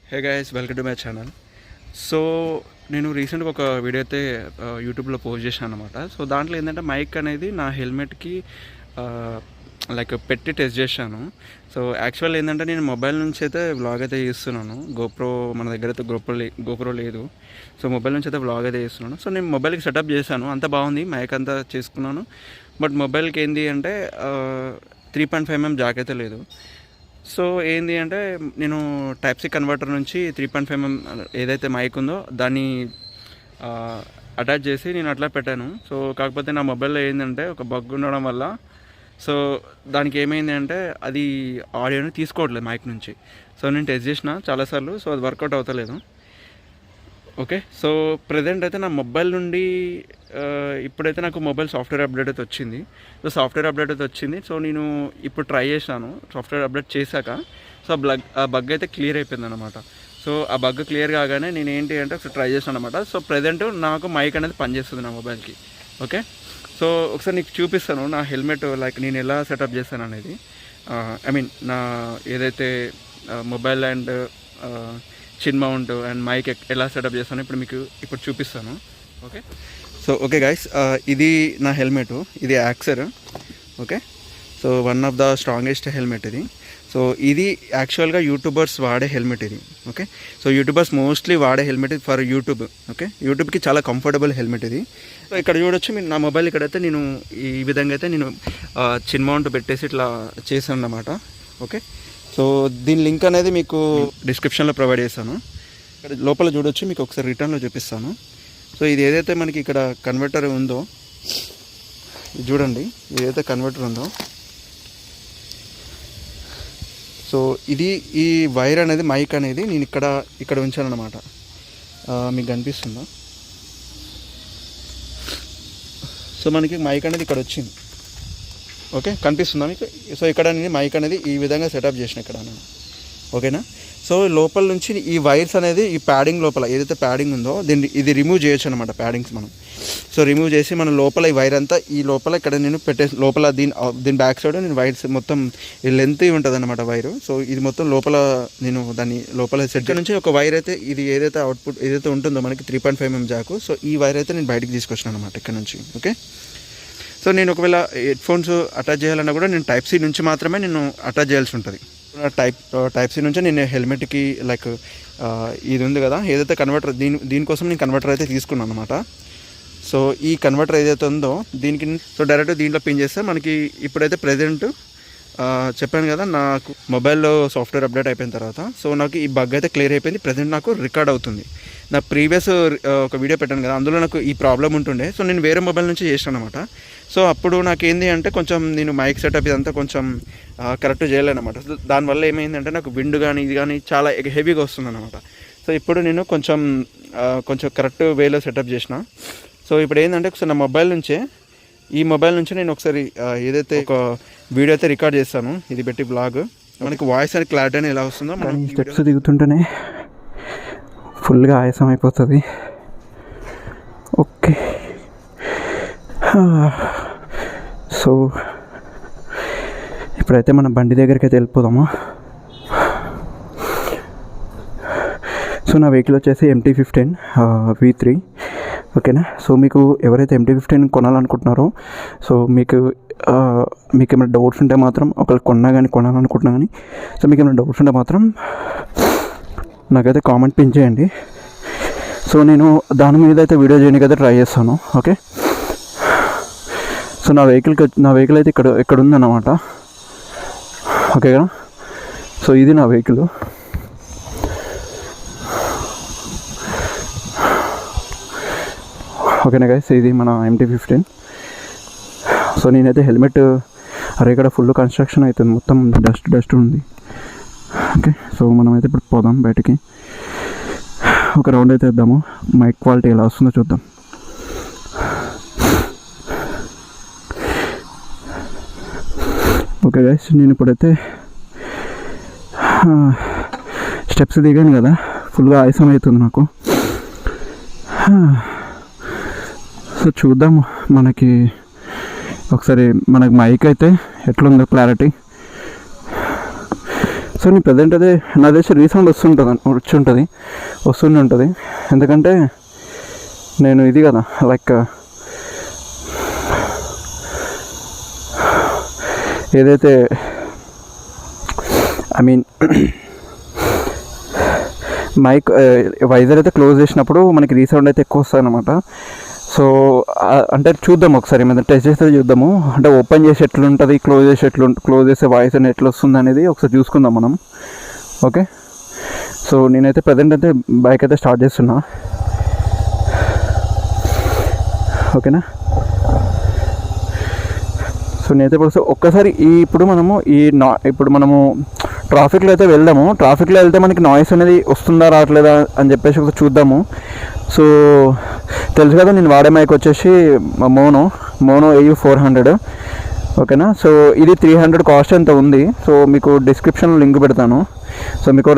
Hey guys, welcome to my channel. So నేను రీసెంట్గా ఒక వీడియో అయితే యూట్యూబ్లో పోస్ట్ చేశాను అనమాట. సో దాంట్లో ఏంటంటే మైక్ అనేది నా హెల్మెట్కి లైక్ పెట్టి టెస్ట్ చేశాను. సో యాక్చువల్ ఏంటంటే నేను మొబైల్ నుంచి అయితే వ్లాగ్ అయితే చేస్తున్నాను. గోప్రో మన దగ్గర అయితే గోప్రో లేదు. సో మొబైల్ నుంచి అయితే వ్లాగ్ అయితే చేస్తున్నాను. సో నేను మొబైల్కి సెటప్ చేశాను, అంత బాగుంది, మైక్ అంతా చేసుకున్నాను. బట్ మొబైల్కి ఏంది అంటే 3.5mm జాక్ అయితే లేదు. సో ఏంది అంటే నేను టైప్ సి కన్వర్టర్ నుంచి 3.5mm ఏదైతే మైక్ ఉందో దాన్ని అటాచ్ చేసి నేను అట్లా పెట్టాను. సో కాకపోతే నా మొబైల్లో ఏంటంటే ఒక బగ్ ఉండడం వల్ల సో దానికి ఏమైంది అంటే అది ఆడియోని తీసుకోవట్లేదు మైక్ నుంచి. సో నేను టెస్ట్ చేసిన చాలాసార్లు, సో అది వర్కౌట్ అవుతలేదు. ఓకే, సో ప్రజెంట్ అయితే నా మొబైల్ నుండి ఇప్పుడైతే నాకు మొబైల్ సాఫ్ట్వేర్ అప్డేట్ అయితే వచ్చింది. సో సాఫ్ట్వేర్ అప్డేట్ అయితే వచ్చింది. సో నేను ఇప్పుడు ట్రై చేశాను సాఫ్ట్వేర్ అప్డేట్ చేశాక. సో ఆ బగ్ అయితే క్లియర్ అయిపోయింది అనమాట. సో ఆ బగ్ క్లియర్ కాగానే నేను ఏంటి అంటే ఒకసారి ట్రై చేశాను అనమాట. సో ప్రజెంట్ నాకు మైక్ అనేది పనిచేస్తుంది నా మొబైల్కి. ఓకే, సో ఒకసారి నీకు చూపిస్తాను నా హెల్మెట్ లైక్ నేను ఎలా సెటప్ చేస్తాను అనేది. ఐ మీన్ నా ఏదైతే మొబైల్ అండ్ చిన్ మౌంట్ అండ్ మైక్ ఎలా సెటప్ చేస్తానో ఇప్పుడు చూపిస్తాను. ఓకే, సో ఓకే గైస్, ఇది నా హెల్మెట్, ఇది Axor. Okay, so one of the strongest helmet ఇది. సో ఇది యాక్చువల్గా యూట్యూబర్స్ వాడే హెల్మెట్ ఇది. ఓకే, సో యూట్యూబర్స్ మోస్ట్లీ వాడే హెల్మెట్ ఇది ఫర్ యూట్యూబ్. ఓకే, యూట్యూబ్కి చాలా కంఫర్టబుల్ హెల్మెట్ ఇది. సో ఇక్కడ చూడొచ్చు, మీరు నా మొబైల్ ఇక్కడైతే నేను ఈ విధంగా అయితే నేను చిన్ మౌంట్ పెట్టేసి ఇట్లా చేశాను అన్నమాట. ఓకే, సో దీని లింక్ అనేది మీకు డిస్క్రిప్షన్లో ప్రొవైడ్ చేస్తాను. ఇక్కడ లోపల చూడొచ్చు, మీకు ఒకసారి రిటర్న్లో చూపిస్తాను. సో ఇది ఏదైతే మనకి ఇక్కడ కన్వర్టర్ ఉందో చూడండి, ఏదైతే కన్వర్టర్ ఉందో సో ఈ వైర్ అనేది మైక్ అనేది నేను ఇక్కడ ఉంచాను అనమాట. మీకు కనిపిస్తుందా? సో మనకి మైక్ అనేది ఇక్కడ వచ్చింది. ఓకే, కనిపిస్తుందా మీకు? సో ఇక్కడ నేను మైక్ అనేది ఈ విధంగా సెటప్ చేసిన ఇక్కడ నేను. ఓకేనా? సో లోపల నుంచి ఈ వైర్స్ అనేది ఈ ప్యాడింగ్ లోపల ఏదైతే ప్యాడింగ్ ఉందో ఇది రిమూవ్ చేయొచ్చు అనమాట, ప్యాడింగ్స్ మనం. సో రిమూవ్ చేసి మన లోపల ఈ వైర్ అంతా ఈ లోపల ఇక్కడ నేను లోపల దీని బ్యాక్ సైడ్ నేను వైర్స్ మొత్తం ఈ లెంత్ ఉంటుంది అనమాట వైరు. సో ఇది మొత్తం లోపల నేను దాన్ని లోపల సెట్ నుంచి ఒక వైర్ అయితే ఇది ఏదైతే అవుట్పుట్ ఏదైతే ఉంటుందో మనకి 3.5mm జాకు, సో ఈ వైర్ అయితే నేను బయటకు తీసుకొచ్చాను అనమాట ఇక్కడ నుంచి. ఓకే, సో నేను ఒకవేళ హెడ్ ఫోన్స్ అటాచ్ చేయాలన్నా కూడా నేను టైప్ సి నుంచి మాత్రమే నేను అటాచ్ చేయాల్సి ఉంటుంది. టైప్ సి నుంచి నేను హెల్మెట్కి లైక్ ఇది ఉంది కదా ఏదైతే కన్వర్టర్, దీనికోసం నేను కన్వర్టర్ అయితే తీసుకున్నాను అనమాట. సో ఈ కన్వర్టర్ ఏదైతే ఉందో దీనికి సో డైరెక్ట్ దీంట్లో పిన్ చేస్తే మనకి ఇప్పుడైతే ప్రజెంట్ చెప్పాను కదా నాకు మొబైల్లో సాఫ్ట్వేర్ అప్డేట్ అయిపోయిన తర్వాత సో నాకు ఈ బగ్ అయితే క్లియర్ అయిపోయింది. ప్రజెంట్ నాకు రికార్డ్ అవుతుంది. నా ప్రీవియస్ ఒక వీడియో పెట్టాను కదా, అందులో నాకు ఈ ప్రాబ్లం ఉంటుండే. సో నేను వేరే మొబైల్ నుంచి చేసాను అనమాట. సో అప్పుడు నాకేంది అంటే కొంచెం నేను మైక్ సెటప్ ఇదంతా కొంచెం కరెక్ట్ చేయలేనమాట. దానివల్ల ఏమైందంటే నాకు విండ్ కానీ ఇది కానీ చాలా హెవీగా వస్తుంది అనమాట. సో ఇప్పుడు నేను కొంచెం కరెక్ట్ వేలో సెటప్ చేసిన. సో ఇప్పుడు ఏంటంటే ఒకసారి నా ఈ మొబైల్ నుంచి నేను ఒకసారి ఏదైతే ఒక వీడియో అయితే రికార్డ్ చేస్తాను, ఇది పెట్టి బ్లాగ్, మనకి వాయిస్ అనేది క్లారిటీ అనేది ఎలా వస్తుందో. మనం స్టెప్స్ దిగుతుంటేనే ఫుల్గా ఆయాసం అయిపోతుంది. ఓకే, సో ఇప్పుడైతే మనం బండి దగ్గరికి అయితే వెళ్ళిపోదాము. సో నా వెహికల్ వచ్చేసి MT-15 V3. ఓకేనా? సో మీకు ఎవరైతే MT-15 కొనాలనుకుంటున్నారో సో మీకు ఏమైనా డౌట్స్ ఉంటే మాత్రం ఒకవేళ కొనాలనుకుంటున్నా కానీ సో మీకు ఏమైనా డౌట్స్ ఉంటే మాత్రం నాకైతే కామెంట్ పిన్ చేయండి. సో నేను దాని మీద అయితే వీడియో చేయడానికి అయితే ట్రై చేస్తాను. ఓకే, సో నా వెహికల్ అయితే ఇక్కడ ఉందన్నమాట. ఓకే కదా? సో ఇది నా వెహికల్. ఓకేనా గైస్, ఇది మన MT-15. సో నేనైతే హెల్మెట్ ఇక్కడ ఫుల్ కన్స్ట్రక్షన్ అవుతుంది, మొత్తం డస్ట్ ఉంది. ఓకే, సో మనమైతే ఇప్పుడు పోదాం బయటికి, ఒక రౌండ్ అయితే వేద్దాము, మైక్ క్వాలిటీ ఎలా వస్తుందో చూద్దాం. ఓకే గైస్, నేను ఇప్పుడైతే స్టెప్స్ దిగాను కదా, ఫుల్గా ఆయాసం అవుతుంది నాకు. సో చూద్దాము మనకి ఒకసారి మనకి మైక్ అయితే ఎట్లుందో క్లారిటీ. సో నీ ప్రజెంట్ అదే నా తెలిసి రీసౌండ్ వస్తూనే ఉంటుంది. ఎందుకంటే నేను ఇది కదా లైక్ ఏదైతే ఐ మీన్ మైక్ వైజర్ అయితే క్లోజ్ చేసినప్పుడు మనకి రీసౌండ్ అయితే ఎక్కువ వస్తుంది అనమాట. సో అంటే చూద్దాం ఒకసారి ఏమైనా టెస్ట్ చేస్తే చూద్దాము. అంటే ఓపెన్ చేసి ఎట్లుంటుంది, క్లోజ్ చేసే వాయిస్ అనేది ఎట్లా వస్తుంది అనేది ఒకసారి చూసుకుందాం మనం. ఓకే, సో నేనైతే ప్రజెంట్ అయితే బైక్ అయితే స్టార్ట్ చేస్తున్నా. ఓకేనా, సో నేనైతే ఇప్పుడు ఒక్కసారి ఇప్పుడు మనము ట్రాఫిక్లో అయితే వెళ్దాము. ట్రాఫిక్లో వెళ్తే మనకి నాయిస్ అనేది వస్తుందా రావట్లేదా అని చెప్పేసి ఒకసారి చూద్దాము. సో తెలుసు కదా నేను వాడే మైక్ వచ్చేసి మోనో AU400. ఓకేనా, సో ఇది 300 కాస్ట్ ఎంత ఉంది. సో మీకు డిస్క్రిప్షన్లో లింక్ పెడతాను. సో మీకు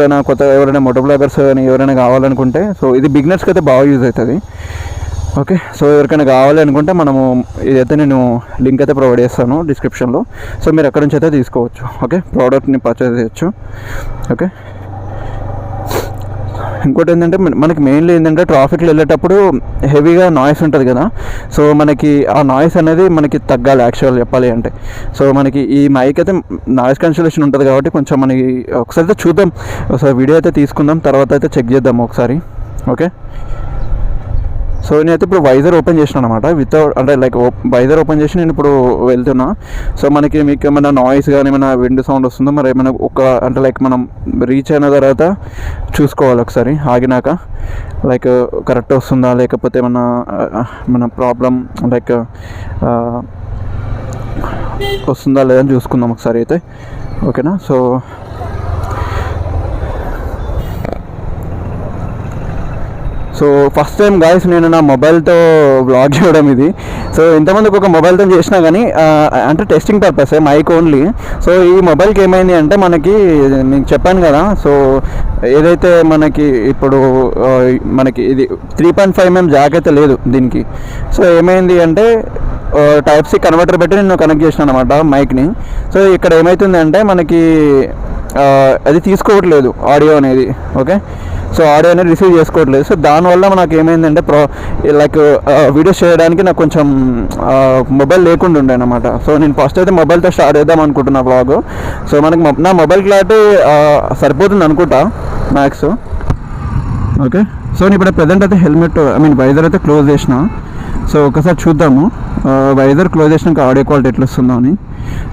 ఎవరైనా మోటో బ్లాగర్స్ కానీ ఎవరైనా కావాలనుకుంటే, సో ఇది బిగినర్స్కి అయితే బాగా యూజ్ అవుతుంది. ఓకే, సో ఎవరికైనా కావాలి అనుకుంటే మనము ఇదైతే నేను లింక్ అయితే ప్రొవైడ్ చేస్తాను డిస్క్రిప్షన్లో. సో మీరు ఎక్కడి నుంచి అయితే తీసుకోవచ్చు. ఓకే, ప్రోడక్ట్ని పర్చేస్ చేయొచ్చు. ఓకే, ఇంకోటి ఏంటంటే మనకి మెయిన్లీ ఏంటంటే ట్రాఫిక్లో వెళ్ళేటప్పుడు హెవీగా నాయిస్ ఉంటుంది కదా. సో మనకి ఆ నాయిస్ అనేది మనకి తగ్గాలి యాక్చువల్ చెప్పాలి అంటే. సో మనకి ఈ మైక్ అయితే నాయిస్ క్యాన్సిలేషన్ ఉంటుంది కాబట్టి కొంచెం మనకి ఒకసారి అయితే చూద్దాం, ఒకసారి వీడియో అయితే తీసుకుందాం, తర్వాత అయితే చెక్ చేద్దాం ఒకసారి. ఓకే, సో నేనైతే ఇప్పుడు వైజర్ ఓపెన్ చేసినాను అనమాట. అంటే లైక్ వైజర్ ఓపెన్ చేసి నేను ఇప్పుడు వెళ్తున్నా. సో మీకు ఏమైనా నాయిస్ కానీ ఏమైనా విండ్ సౌండ్ వస్తుందో మరి ఏమైనా అంటే లైక్ మనం రీచ్ అయిన తర్వాత చూసుకోవాలి ఒకసారి ఆగినాక, లైక్ కరెక్ట్ వస్తుందా లేకపోతే ఏమన్నా మన ప్రాబ్లం లైక్ వస్తుందా లేదని చూసుకుందాం ఒకసారి అయితే. ఓకేనా, సో ఫస్ట్ టైం గాయస్ నేను నా మొబైల్తో వ్లాగ్ చేయడం ఇది. సో ఇంతమందికి ఒక మొబైల్తో చేసినా కానీ అంటే testing purpose mic only. So ఈ మొబైల్కి ఏమైంది అంటే మనకి మీకు చెప్పాను కదా, సో ఏదైతే మనకి ఇది 3.5mm జాక్ అయితే లేదు దీనికి. సో ఏమైంది అంటే Type-C కన్వర్టర్ పెట్టి నేను కనెక్ట్ చేసినాను అనమాట మైక్ని. సో ఇక్కడ ఏమవుతుంది అంటే మనకి అది తీసుకోవట్లేదు ఆడియో అనేది. ఓకే, సో ఆడియో అనేది రిసీవ్ చేసుకోవట్లేదు. సో దానివల్ల నాకు ఏమైందంటే లైక్ వీడియోస్ చేయడానికి నాకు కొంచెం మొబైల్ లేకుండా ఉండే అనమాట. సో నేను ఫస్ట్ అయితే మొబైల్తో స్టార్ట్ చేద్దాం అనుకుంటున్నా వ్లాగ్. సో మనకి నా మొబైల్ క్లారిటీ సరిపోతుంది అనుకుంటా మ్యాక్స్. ఓకే, సో నేను ఇప్పుడు ప్రజెంట్ అయితే వైజర్ అయితే క్లోజ్ చేసిన. సో ఒకసారి చూద్దాము వైజర్ క్లోజ్ చేసినాక ఆడియో క్వాలిటీ ఎట్లా వస్తుందో అని.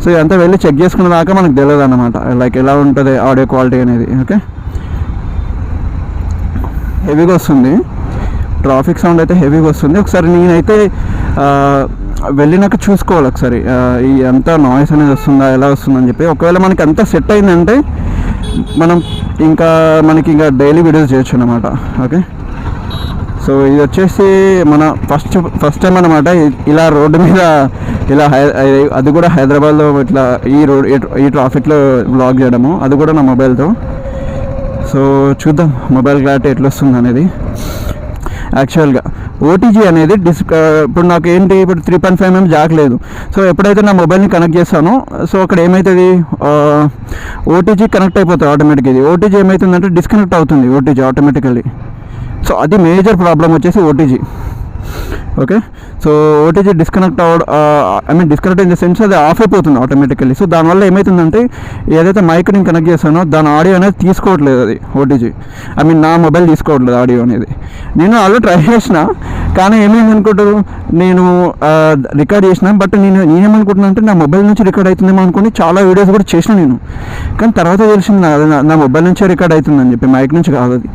సో ఇదంతా వెళ్ళి చెక్ చేసుకున్న దాకా మనకు తెలియదు అన్నమాట లైక్ ఎలా ఉంటుంది ఆడియో క్వాలిటీ అనేది. ఓకే, హెవీగా వస్తుంది, ట్రాఫిక్ సౌండ్ అయితే హెవీగా వస్తుంది. ఒకసారి నేనైతే వెళ్ళినాక చూసుకోవాలి ఒకసారి ఈ అంతా నాయిస్ అనేది వస్తుందా ఎలా వస్తుందని చెప్పి. ఒకవేళ మనకి అంతా సెట్ అయిందంటే మనకి ఇంకా డైలీ వీడియోస్ చేయొచ్చు అన్నమాట. ఓకే, సో ఇది వచ్చేసి మన ఫస్ట్ టైం అనమాట ఇలా రోడ్డు మీద అది కూడా హైదరాబాద్లో ఇట్లా ఈ ట్రాఫిక్లో వ్లాగ్ చేయడము, అది కూడా నా మొబైల్తో. సో చూద్దాం మొబైల్ క్లారిటీ ఎట్లా వస్తుంది అనేది. యాక్చువల్గా OTG అనేది ఇప్పుడు నాకు ఏంటి, ఇప్పుడు 3.5mm జాక్ లేదు. సో ఎప్పుడైతే నా మొబైల్ని కనెక్ట్ చేస్తానో సో అక్కడ ఏమవుతుంది, OTG కనెక్ట్ అయిపోతుంది ఆటోమేటిక్గా. ఇది OTG ఏమవుతుందంటే డిస్కనెక్ట్ అవుతుంది OTG ఆటోమేటికల్లీ. సో అది మేజర్ ప్రాబ్లం వచ్చేసి OTG. Okay, so OTG disconnect disconnect in the sense అది ఆఫ్ అయిపోతుంది ఆటోమేటికల్లీ. సో దానివల్ల ఏమవుతుందంటే ఏదైతే మైక్ నేను కనెక్ట్ చేస్తానో దాని ఆడియో అనేది తీసుకోవట్లేదు, అది OTG నా మొబైల్ తీసుకోవట్లేదు ఆడియో అనేది. నేను ఆల్రెడీ ట్రై చేసిన, కానీ ఏమైంది అనుకుంటారు, నేను రికార్డ్ చేసిన, బట్ నేనేమనుకుంటున్నా అంటే నా మొబైల్ నుంచి రికార్డ్ అవుతుందేమో అనుకుని చాలా వీడియోస్ కూడా చేసిన నేను. కానీ తర్వాత తెలిసింది నా మొబైల్ నుంచే రికార్డ్ అవుతుందని చెప్పి, మైక్ నుంచి కాదు అది.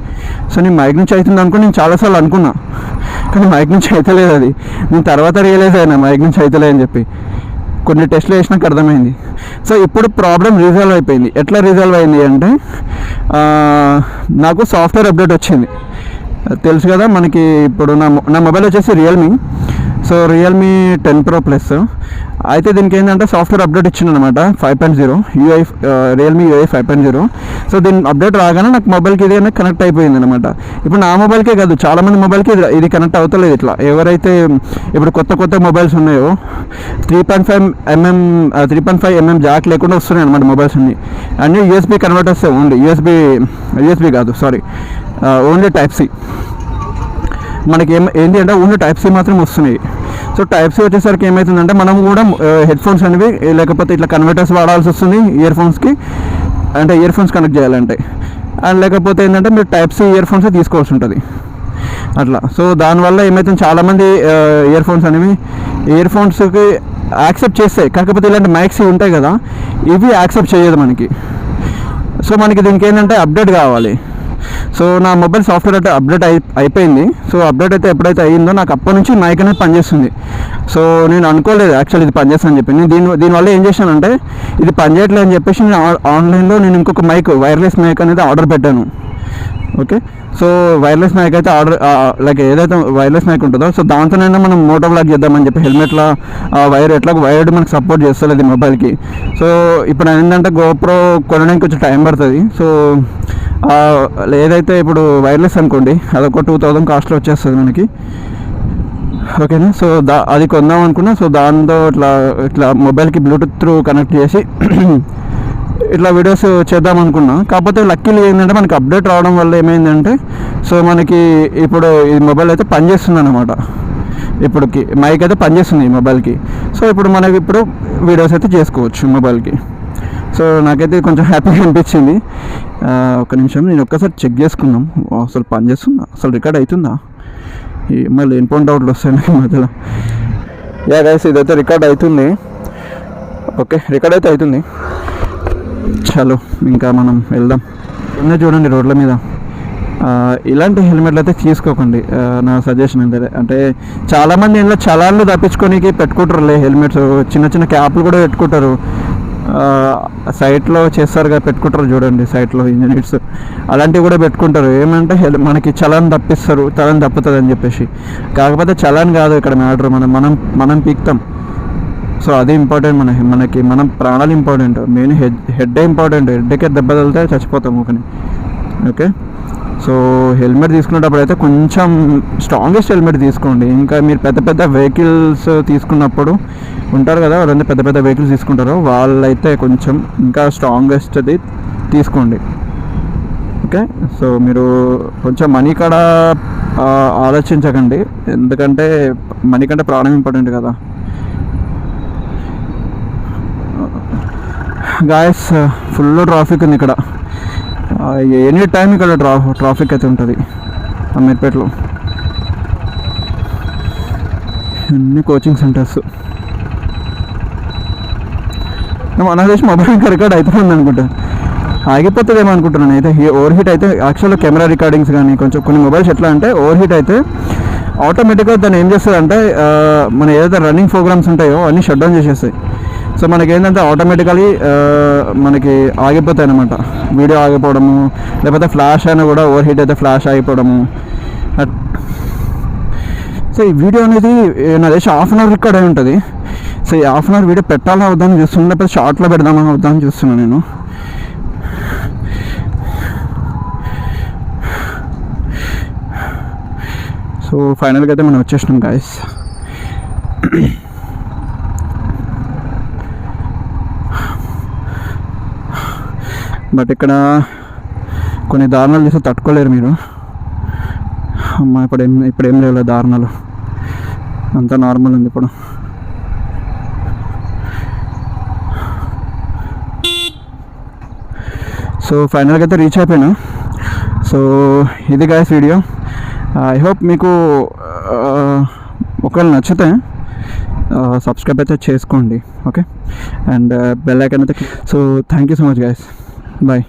సో నేను మైక్ నుంచి అవుతుంది అనుకుని నేను చాలాసార్లు అనుకున్నా, కానీ మైక్ నుంచి అవుతలేదు అది. నేను తర్వాత రియలైజ్ అయినా మైక్ నుంచి అవుతలే అని చెప్పి. కొన్ని టెస్ట్లు వేసినాక అర్థమైంది. సో ఇప్పుడు ప్రాబ్లం రిజాల్వ్ అయిపోయింది. ఎట్లా రిజాల్వ్ అయింది అంటే నాకు సాఫ్ట్వేర్ అప్డేట్ వచ్చింది. తెలుసు కదా మనకి ఇప్పుడు నా మొబైల్ వచ్చేసి Realme. So Realme 10 Pro Plus. అయితే దీనికి ఏంటంటే సాఫ్ట్వేర్ అప్డేట్ ఇచ్చిందనమాట 5.0 యూఐ రియల్మీ యూఐ 5.0. సో దీని అప్డేట్ రాగానే నాకు మొబైల్కి ఇది అనేది కనెక్ట్ అయిపోయింది అనమాట. ఇప్పుడు నా మొబైల్కే కాదు చాలామంది మొబైల్కి ఇది కనెక్ట్ అవుతలేదు. ఇట్లా ఎవరైతే ఇప్పుడు కొత్త మొబైల్స్ ఉన్నాయో 3.5mm జాక్ లేకుండా వస్తున్నాయి అనమాట మొబైల్స్ అన్నీ యూఎస్బీ కన్వర్టర్స్ ఓన్లీ యూఎస్బీ కాదు ఓన్లీ టైప్ సి. మనకి ఏంటి అంటే ఓన్లీ టైప్ సి మాత్రం వస్తున్నాయి. సో టైప్ సి వచ్చేసరికి ఏమవుతుందంటే మనం కూడా హెడ్ ఫోన్స్ అనేవి లేకపోతే ఇట్లా కన్వర్టర్స్ వాడాల్సి వస్తుంది ఇయర్ ఫోన్స్కి, అంటే ఇయర్ ఫోన్స్ కనెక్ట్ చేయాలంటే. అండ్ లేకపోతే ఏంటంటే మీరు టైప్ సి ఇయర్ ఫోన్సే తీసుకోవాల్సి ఉంటుంది అట్లా. సో దానివల్ల ఏమవుతుంది చాలామంది ఇయర్ ఫోన్స్కి యాక్సెప్ట్ చేస్తాయి, కాకపోతే ఇలాంటి మైక్స్ ఉంటాయి కదా ఇవి యాక్సెప్ట్ చేయదు మనకి. సో మనకి దీనికి ఏంటంటే అప్డేట్ కావాలి. సో నా మొబైల్ సాఫ్ట్వేర్ అయితే అప్డేట్ అయిపోయింది. సో అప్డేట్ అయితే ఎప్పుడైతే అయ్యిందో నాకు అప్పటి నుంచి మైక్ అనేది పనిచేస్తుంది. సో నేను అనుకోలేదు యాక్చువల్లీ ఇది పనిచేస్తుందని చెప్పి. నేను దీనివల్ల ఏం చేశానంటే ఇది పనిచేయట్లేదు అని చెప్పేసి నేను ఆన్లైన్లో ఇంకొక వైర్లెస్ మైక్ అనేది ఆర్డర్ పెట్టాను. ఓకే, సో వైర్లెస్ మైక్ అయితే లైక్ ఏదైతే వైర్లెస్ మైక్ ఉంటుందో సో దాంతోనైనా మనం మోటో బ్లాక్ చేద్దామని చెప్పి హెల్మెట్లో వైర్డ్ మనకు సపోర్ట్ చేస్తలేదు మొబైల్కి. సో ఇప్పుడు ఏంటంటే గోప్రో కొనడానికి కొంచెం టైం పడుతుంది. సో ఏదైతే ఇప్పుడు వైర్లెస్ అనుకోండి అదొక 2000 కాస్ట్లో వచ్చేస్తుంది మనకి. ఓకేనా, సో అది కొందాం అనుకున్నా. సో దాంతో ఇట్లా మొబైల్కి బ్లూటూత్ త్రూ కనెక్ట్ చేసి ఇట్లా వీడియోస్ చేద్దాం అనుకున్నా. కాకపోతే లక్కీలీ ఏంటంటే మనకి అప్డేట్ రావడం వల్ల ఏమైందంటే సో మనకి ఇప్పుడు ఈ మొబైల్ అయితే పనిచేస్తుంది అనమాట. ఇప్పటికి మైక్ అయితే పనిచేస్తుంది ఈ మొబైల్కి. సో ఇప్పుడు మనకి వీడియోస్ అయితే చేసుకోవచ్చు మొబైల్కి. సో నాకైతే కొంచెం హ్యాపీగా అనిపించింది. ఒక నిమిషం నేను ఒక్కసారి చెక్ చేసుకుందాం అసలు పనిచేస్తుందా, అసలు రికార్డ్ అవుతుందా. మళ్ళీ ఇన్పోన్ డౌట్లు వస్తాయి నాకు మధ్యలో. గైస్ ఇదైతే రికార్డ్ అవుతుంది. ఓకే, రికార్డ్ అయితే అవుతుంది. చలో ఇంకా మనం వెళ్దాం. చూడండి రోడ్ల మీద ఇలాంటి హెల్మెట్లు అయితే తీసుకోకండి. నా సజెషన్ అంటే చాలామంది ఇంట్లో చలాన్లు తప్పించుకోనికి పెట్టుకుంటారులే హెల్మెట్స్. చిన్న క్యాప్లు కూడా పెట్టుకుంటారు, సైట్లో చేస్తారు కదా పెట్టుకుంటారు చూడండి సైట్లో ఇంజనీర్స్ అలాంటివి కూడా పెట్టుకుంటారు. ఏమంటే మనకి చలాన్ తప్పుతుంది అని చెప్పేసి. కాకపోతే చలాన్ కాదు ఇక్కడ మ్యాటర్, మనం పీక్తాం. సో అది ఇంపార్టెంట్. మనం ప్రాణాలు ఇంపార్టెంట్, మెయిన్ హెడ్డే ఇంపార్టెంట్. హెడ్కే దెబ్బ తగిలితే చచ్చిపోతాం ఒకని. ఓకే, సో హెల్మెట్ తీసుకునేటప్పుడు అయితే కొంచెం స్ట్రాంగెస్ట్ హెల్మెట్ తీసుకోండి. ఇంకా మీరు పెద్ద వెహికల్స్ తీసుకున్నప్పుడు ఉంటారు కదా ఎవరైనా పెద్ద వెహికల్స్ తీసుకుంటారో వాళ్ళైతే కొంచెం ఇంకా స్ట్రాంగెస్ట్ది తీసుకోండి. ఓకే, సో మీరు కొంచెం మనీ కాడ ఆలోచించకండి, ఎందుకంటే మనీ కంటే ప్రాణం ఇంపార్టెంట్ కదా. గాయస్ ఫుల్ ట్రాఫిక్ ఉంది ఇక్కడ. ఎనీ టైం ఇక్కడ ట్రాఫిక్ అయితే ఉంటుంది అమీర్పేటలో. అన్ని కోచింగ్ సెంటర్స్. మన దేశం మొబైల్ ఇంకా రికార్డ్ అవుతుంది అనుకుంటా, ఆగిపోతుందేమో అనుకుంటున్నాను. అయితే ఓవర్ హీట్ అయితే యాక్చువల్గా కెమెరా రికార్డింగ్స్ కానీ కొన్ని మొబైల్స్ ఎట్లా అంటే ఓవర్ హీట్ అయితే ఆటోమేటిక్గా దాన్ని ఏం చేస్తుంది అంటే మన ఏదైతే రన్నింగ్ ప్రోగ్రామ్స్ ఉంటాయో అన్నీ షట్ డౌన్ చేసేస్తాయి. సో మనకి ఏంటంటే ఆటోమేటికలీ మనకి ఆగిపోతాయి అన్నమాట, వీడియో ఆగిపోవడము, లేకపోతే ఫ్లాష్ అయినా కూడా ఓవర్ హీట్ అయితే ఫ్లాష్ ఆగిపోవడము. సో ఈ వీడియో అనేది నా దేశం హాఫ్ అన్ అవర్ రికార్డ్ అయి ఉంటుంది. సో ఈ హాఫ్ అన్ అవర్ వీడియో పెట్టాలని అవుదామని చూస్తున్నాను, లేకపోతే షార్ట్లో పెడదామని అవుదామని చూస్తున్నాను నేను. సో ఫైనల్గా అయితే మనం వచ్చేసినాం గాయస్. బట్ ఇక్కడ కొన్ని దారుణాలు చేస్తే తట్టుకోలేరు మీరు. అమ్మ ఇప్పుడు ఏం లేవు దారుణాలు, అంతా నార్మల్ ఉంది ఇప్పుడు. సో ఫైనల్గా అయితే రీచ్ అయిపోయాను. సో ఇది గాయస్ వీడియో. ఐ హోప్ మీకు ఒకవేళ నచ్చితే సబ్స్క్రైబ్ అయితే చేసుకోండి. ఓకే, అండ్ బెల్ ఐకాన్ అయితే. So thank you so much guys, bye.